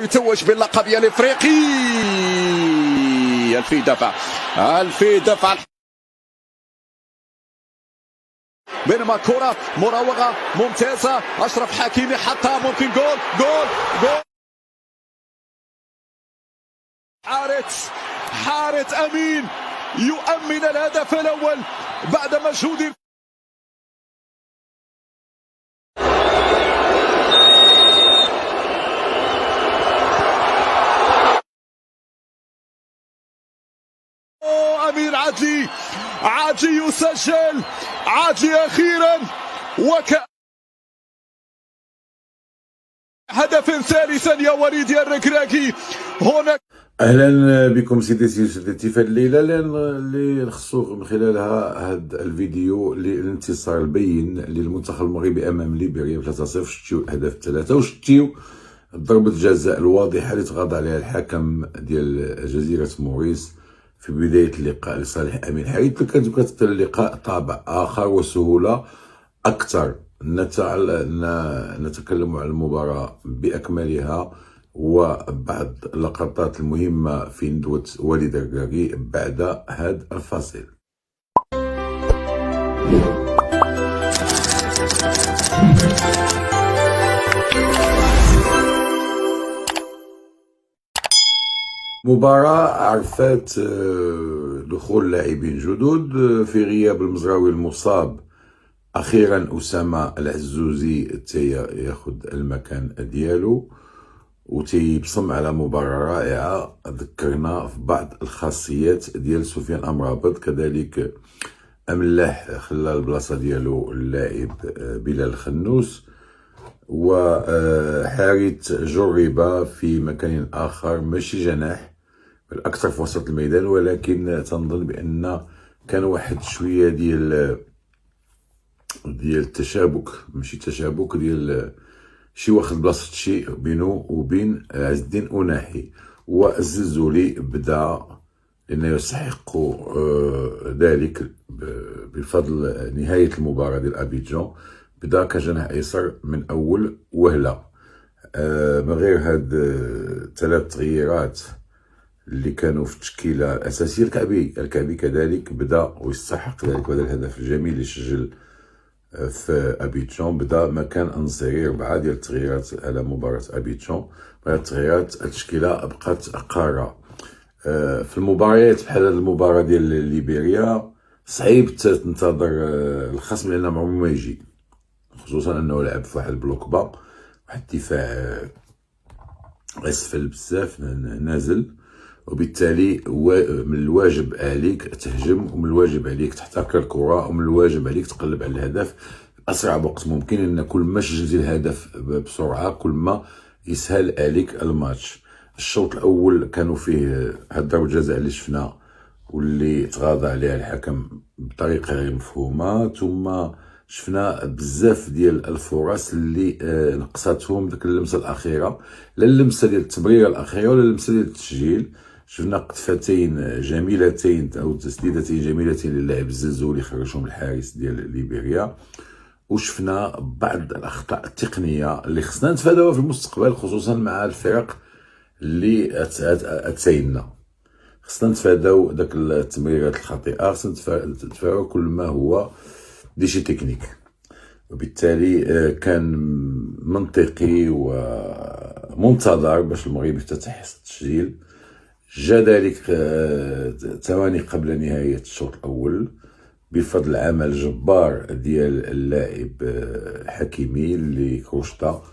يتوج باللقب الافريقي. الفي دفع بينما كرة مراوغة ممتازة. أشرف حكيمي حتى ممكن جول. حارس أمين يؤمن الهدف الأول بعد مجهود. أمير عدلي يسجل. عدلي أخيرا هدف ثالثا يا وليد يا الركراكي هنا. اهلا بكم سيدتي وسادتي في الليله اللي نخصو من خلالها هذا الفيديو للانتصار البين للمنتخب المغربي امام ليبيريا 3-0. شتيو الاهداف الثلاثه وشتيو ضربه الجزاء الواضحه اللي تغاضى عليها الحكم ديال جزيره موريس في بدايه اللقاء لصالح امين حيث كانت اللقاء طابع اخر وسهوله اكثر. نتكلم عن المباراه باكملها وبعض اللقطات المهمة في ندوة وليد الركراكي بعد هذا الفاصل. مباراة عرفت دخول لاعبين جدد في غياب المزراوي المصاب. أخيرا أسامة العزوزي ياخذ المكان ديالو وتيبصم على مباراة رائعة. ذكرنا في بعض الخاصيات ديال سفيان أمرابط، كذلك أملاح خلى البلاصة ديالو اللاعب بلال الخنوس، وحارث جرب في مكان آخر ماشي جناح بل أكثر في وسط الميدان، ولكن تنظن بأن كان واحد شوية ديال التشابك، ماشي تشابك ديال شي واخد بلاصة شي بينو وبين عز الدين أناحي. والزلزولي بدا لأنه يستحق ذلك بفضل نهاية المباراة ديال أبيجان، بدا كجناح أيسر من أول وهلة. من غير هاد 3 تغييرات اللي كانوا في التشكيلة الأساسية، الكعبي كذلك بدا ويستحق ذلك هذا الهدف الجميل اللي سجل في أبيجان. بدا مكان أنصيري 4 ديال التغييرات على مباراة أبيجان. بعد التغييرات التشكيلة بقات قارة. في المباريات بحال هاد المباراة ديال ليبيريا صعيب تنتظر الخصم لأنه عمره ما يجي، خصوصا أنه لعب في واحد البلوكبا، واحد الدفاع أسفل بزاف نازل، وبالتالي من الواجب عليك تهجم، ومن الواجب عليك تحتكر الكرة، ومن الواجب عليك تقلب على الهدف بأسرع وقت ممكن، لأن كل ما سجلتي الهدف بسرعة كل ما يسهل عليك الماتش. الشوط الأول كانوا فيه هاد ضربة الجزاء اللي شفنا واللي تغاضى عليها الحكم بطريقة غير مفهومة، ثم شفنا بزاف ديال الفرص اللي نقصتهم ديك اللمسة الأخيرة، لا اللمسة ديال التمريرة الأخيرة ولا اللمسة ديال التسجيل. شفنا قطفتين جميلتين أو تسديدتين جميلتين للاعب الزلزولي خرجهم الحارس ديال ليبيريا، وشفنا بعض الأخطاء التقنية اللي خصنا نتفاداوها في المستقبل، خصوصا مع الفرق اللي أتسايدنا. خصنا نتفاداو داك التمريرات الخاطئة، خصنا نتفاداو كل ما هو دي شي تكنيك. وبالتالي كان منطقي ومنتظر باش المغرب يفتتح التسجيل. جاء ذلك ثواني قبل نهاية الشوط الأول بفضل عمل جبار ديال اللاعب حكيمي اللي كروشتا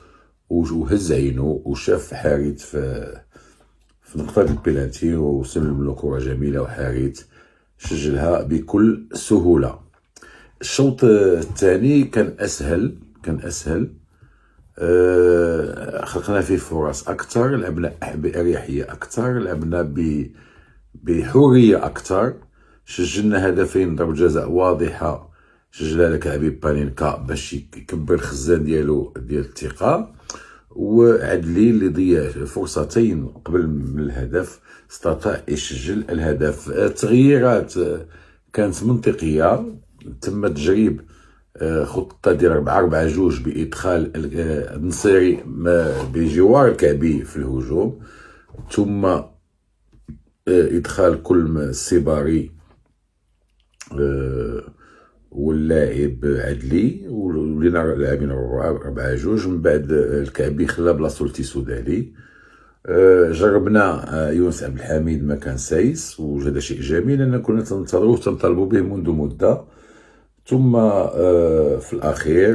وهز عينو وشاف حارث في نقطة البيلانتي وسلم له كرة جميلة، وحارث سجلها بكل سهولة. الشوط الثاني كان أسهل، خلقنا فيه فرص أكثر، لعبنا بأريحية أكثر، لعبنا بحرية أكثر، سجلنا هدفين ضربة جزاء واضحة سجلها لك حبيب بانينكا باش يكبر الخزان ديالو ديال الثقة، وعدلي اللي ضيع فرصتين قبل من الهدف استطاع يسجل الهدف. التغييرات كانت منطقية، تم تجريب خطة ديال 4-4-2 بإدخال النصيري بجوار الكعبي في الهجوم، ثم إدخال كل السيباري واللاعب عدلي، ولينا لاعبين 4-4-2. من بعد الكعبي خلا بلاصتو لتيسودالي. جربنا يونس عبد الحميد مكان سايس، وجد شيء جميل لأن كنا تنتظروه تنطلبوا به منذ مدة. ثم في الأخير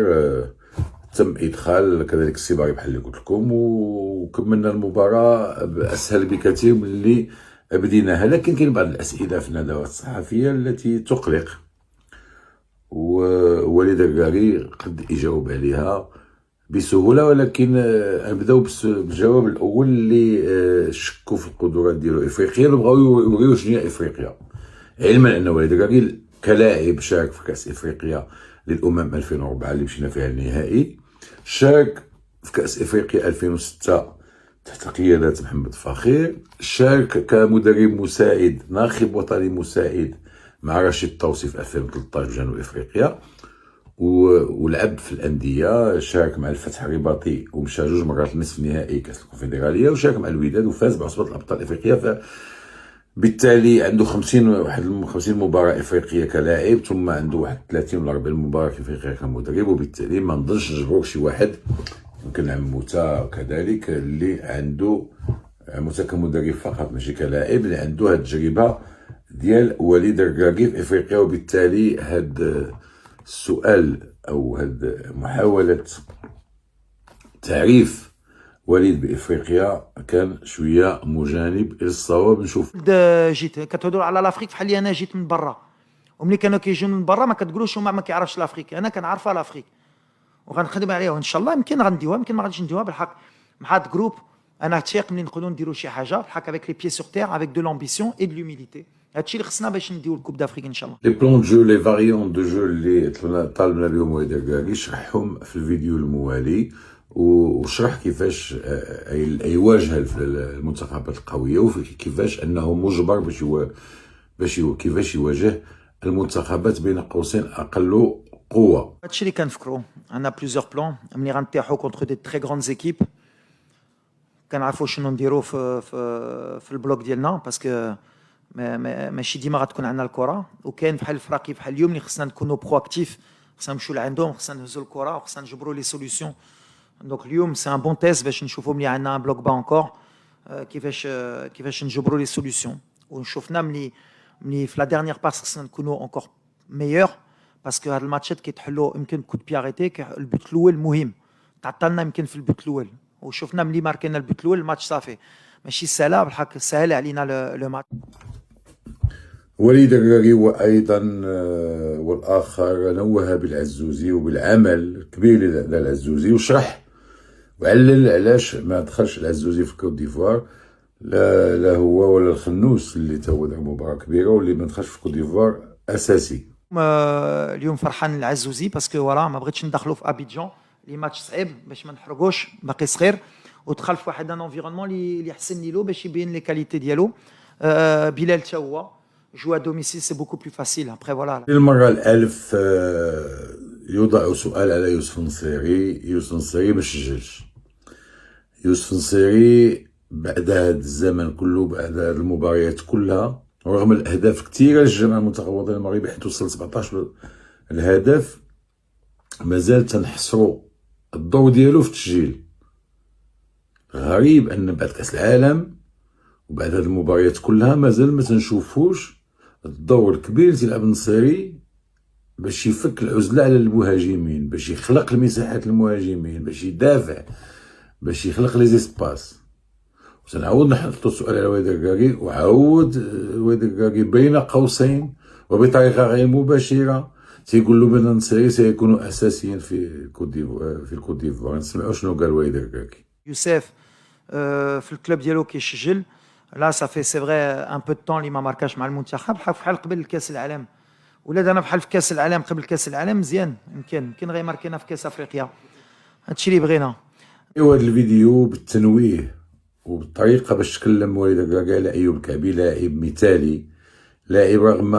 تم إدخال كذلك السيباري بحال اللي قلت لكم، وكملنا المباراة بأسهل بكثير من اللي بديناها. لكن كاين بعض الأسئلة في الندوات الصحفية التي تقلق، ووليد الركراكي قد يجاوب عليها بسهولة، ولكن نبداو بالجواب الأول اللي شكوا في القدرات ديالو إفريقيا، اللي بغاو يوريو شنو هي إفريقيا، علما أن وليد الركراكي كلاعب شارك في كأس إفريقيا للأمم 2004 اللي مشينا فيها النهائي، شارك في كأس إفريقيا 2006 تحت قيادة محمد فخير، شارك كمدرب مساعد ناخب وطني مساعد مع رشيد طوسي في 2013 بجنوب إفريقيا، ولعب في الأندية، شارك مع الفتح الرباطي ومشى 2 مرات لنصف نهائي كأس الكونفدرالية، وشارك مع الوداد وفاز بعصبة الأبطال الإفريقية. بالتالي عنده 50 مباراة إفريقية كلاعب، ثم عنده واحد 30 ولا 40 مباراة إفريقية كمدرب. وبالتالي ما نظنش نجبروك شي واحد، يمكن عموتا كذلك اللي عنده عموتا كمدرب فقط ماشي كلاعب، اللي عنده هاد التجربة ديال وليد الركراكي في إفريقيا. وبالتالي هاد السؤال أو هاد محاولة تعريف وليد بافريقيا كان شويه مجانب الى الصواب. نشوف جيت كتهضروا على لافريك بحال لي انا جيت من برا، وملي كانوا كيجيو من برا ما كتقولوش هما ما كيعرفش لافريك، انا كنعرفها لافريك وغنخدم عليها، وان شاء الله يمكن غنديوها يمكن ما غاديش نديوها بالحق مع هاد جروب. انا تيق ملي نقولوا نديروا شي حاجه بالحق افيك لي بيي سور تير افيك دو لامبيسيون اي دو لوميليتي، هادشي اللي خصنا باش نديو الكوب دافريك ان شاء الله. لي بلون دو جو لي فاريون دو جو اللي طالبنا بهم وليد الركراكي شرحهم في الفيديو الموالي، وشرح كيفاش اي واجهه المنتخبات القويه، وكيفاش انه مجبر كيفاش يواجه المنتخبات بين قوسين اقل قوه. هادشي اللي كنفكروا، عندنا بليزيور بلان ملي غنطيحوا كونتر دي تري غروند زيكيب، كنعرفوا شنو نديروا في البلوك ديالنا، باسكو ماشي ديما غتكون عندنا الكره، وكاين بحال الفراقي بحال اليوم اللي خصنا نكونوا برو اكتيف، خصنا نمشيو لعندهم، خصنا نهزوا الكره وخصنا نجبروا لي سوليوشن. دونك اليوم سي ان بون تيست باش نشوفوا ملي عندنا ان بلوك با انكور كيفاش نجبروا لي سوليوشن. وشوفنا ملي في لا ديرنيير باس خصنا نكونوا انكور ميور، باسكو هاد الماتشات كيتحلوا يمكن كود بي اريتي. البوت الاول مهم، تعطلنا يمكن في البوت الاول، وشوفنا ملي ماركينا البوت الاول الماتش صافي ماشي سهله بالحق، سهل علينا لو ماتش. وليد الركراكي وايضا والاخر نوه بالعزوزي وبالعمل الكبير للعزوزي، وشرح وعلل علاش ما دخلش العزوزي في كوت ديفوار، لا هو ولا الخنوس اللي تا هو مباراه كبيره واللي ما دخلش في كوت ديفوار اساسي. اليوم فرحان العزوزي باسكو فوالا ما بغيتش ندخلو في ابيجان اللي ماتش صعيب باش ما نحرقوش، باقي صغير ودخل في واحد ان انفيرونمون اللي يحسن ليلو باش يبين لي كاليتي ديالو. بلال تا هو جو ا دوميسيل سي بوكو بلو فاسيل ابري فوالا. للمره الالف يوضع سؤال على يوسف النصيري. يوسف النصيري ما سجلش. يوسف النصيري بعد هذا الزمن كله، بعد هذه المباريات كلها، ورغم الاهداف كثيره اللي سجلها المنتخب الوطني المغربي حيت وصل 17 الهدف، مازال تنحصروا الدور ديالو في التسجيل. غريب ان بعد كاس العالم وبعد هذه المباريات كلها مازال ما تنشوفوش الدور الكبير اللي تيلعب النصيري باش يفك العزله على المهاجمين، باش يخلق المساحات للمهاجمين، باش يدافع، باش يخلق لي زيسباس. وسنعاود نحط السؤال على وليد الركراكي، وعاود وليد الركراكي بين قوسين وبطريقه غير مباشره تيقول له بان النصيري سيكون اساسيا في الكوت ديفوار. نسمعوا شنو قال وليد الركراكي. يوسف في الكلوب ديالو كيسجل، لا صافي سي فري ان بو طون اللي ما ماركاش مع المنتخب، بحال قبل كاس العالم، ولا انا بحال في كاس العالم قبل كاس العالم مزيان، يمكن غير ماركينا في كاس افريقيا. هادشي اللي بغينا. ايوا هذا الفيديو بالتنويه وبالطريقه باش تكلم وليد الركراكي على ايوب الكعبي، لاعب مثالي، لاعب رغم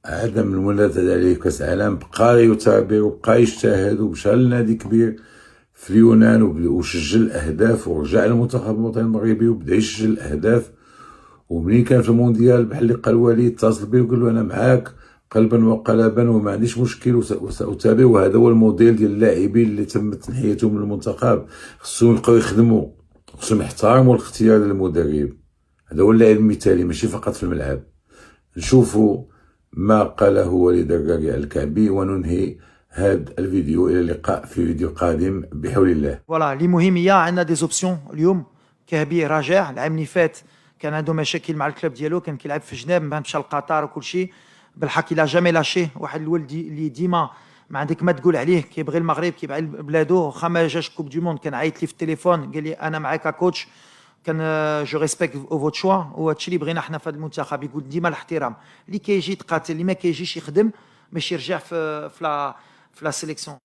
عدم المنافسة عليه في كأس العالم، بقى يثابر وبقى يجتهد ومشى لنادي كبير في اليونان وسجل أهداف ورجع للمنتخب الوطني المغربي وبدا يسجل أهداف. ومنين كان في المونديال بحال اللي قال وليد اتصل بيه وقال له انا معاك قلبا وقلبا وما عنديش مشكل وسأتابع. وهذا هو الموديل ديال اللاعبين اللي تم تنحيتهم من المنتخب، خصهم يبقاو يخدموا، خصهم يحترموا الاختيار ديال المدرب. هذا هو اللاعب المثالي ماشي فقط في الملعب. نشوفوا ما قاله وليد الركراكي الكعبي وننهي هذا الفيديو. الى اللقاء في فيديو قادم بحول الله. فوالا اللي مهم هي عندنا دي زوبسيون اليوم. كهبي راجع، العام اللي فات كان عنده مشاكل مع الكلوب ديالو، كان كيلعب في جنيف، من بعد مشى لقطر وكل شيء. بالحق الا جامي لاشيه، واحد الولد اللي ديما ما عندك ما تقول عليه، كيبغي المغرب كيبغي بلادو. واخا ما جاش كوب دو موند كان عيط لي في التليفون قال لي انا معاك كوتش، كان جو ريسبكت فوت شوا. وهادشي اللي بغينا حنا في هذا المنتخب، يقول ديما الاحترام. اللي كيجي يتقاتل، اللي ما كيجيش يخدم باش يرجع في لا سيليكسيون.